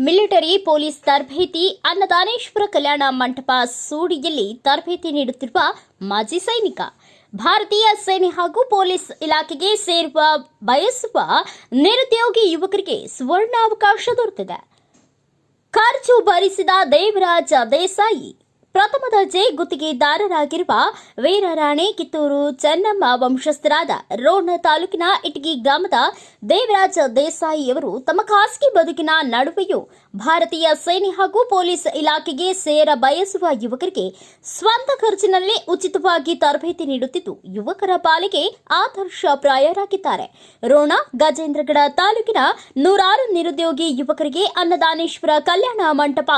Military police ತರಬೇತಿ ಅನ್ನದಾನೇಶ್ವರ ಕಲ್ಯಾಣ ಮಂಟಪ ಸೂಡಿಯಲ್ಲಿ ತರಬೇತಿ ನೀಡುತ್ತಿರುವ ಮಾಜಿ ಸೈನಿಕ. ಭಾರತೀಯ ಸೇನೆ ಹಾಗೂ ಪೊಲೀಸ್ ಇಲಾಖೆಗೆ ಸೇರುವ ಬಯಸುವ ನಿರುದ್ಯೋಗಿ ಯುವಕರಿಗೆ ಸುವರ್ಣಾವಕಾಶ ದೊರೆತಿದೆ. ಖರ್ಚು ಭರಿಸಿದ ದೇವರಾಜ ದೇಸಾಯಿ ಪ್ರಥಮ ದರ್ಜೆ ಗುತ್ತಿಗೆದಾರರಾಗಿರುವ ವೀರರಾಣಿ ಕಿತ್ತೂರು ಚೆನ್ನಮ್ಮ ವಂಶಸ್ಥರಾದ ರೋಣ ತಾಲೂಕಿನ ಇಟಗಿ ಗ್ರಾಮದ ದೇವರಾಜ ದೇಸಾಯಿಯವರು ತಮ್ಮ ಖಾಸಗಿ ಬದುಕಿನ ನಡುವೆಯೂ ಭಾರತೀಯ ಸೇನೆ ಹಾಗೂ ಪೊಲೀಸ್ ಇಲಾಖೆಗೆ ಸೇರ ಬಯಸುವ ಯುವಕರಿಗೆ ಸ್ವಂತ ಖರ್ಚಿನಲ್ಲಿ ಉಚಿತವಾಗಿ ತರಬೇತಿ ನೀಡುತ್ತಿದ್ದು ಯುವಕರ ಪಾಲಿಗೆ ಆದರ್ಶಪ್ರಾಯರಾಗಿದ್ದಾರೆ. ರೋಣ ಗಜೇಂದ್ರಗಡ ತಾಲೂಕಿನ ನೂರಾರು ನಿರುದ್ಯೋಗಿ ಯುವಕರಿಗೆ ಅನ್ನದಾನೇಶ್ವರ ಕಲ್ಯಾಣ ಮಂಟಪ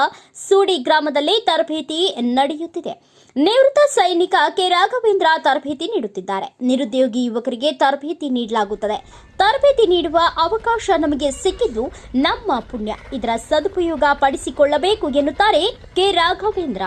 ಸೂಡಿ ಗ್ರಾಮದಲ್ಲಿ ತರಬೇತಿ ನಡೆಯುತ್ತಿದೆ. ನಿವೃತ್ತ ಸೈನಿಕ ಕೆ ರಾಘವೇಂದ್ರ ತರಬೇತಿ ನೀಡುತ್ತಿದ್ದಾರೆ. ನಿರುದ್ಯೋಗಿ ಯುವಕರಿಗೆ ತರಬೇತಿ ನೀಡಲಾಗುತ್ತದೆ. ತರಬೇತಿ ನೀಡುವ ಅವಕಾಶ ನಮಗೆ ಸಿಕ್ಕಿದ್ದು ನಮ್ಮ ಪುಣ್ಯ. ಇದರ ಸದುಪಯೋಗ ಪಡಿಸಿಕೊಳ್ಳಬೇಕು ಎನ್ನುತ್ತಾರೆ ಕೆ ರಾಘವೇಂದ್ರ.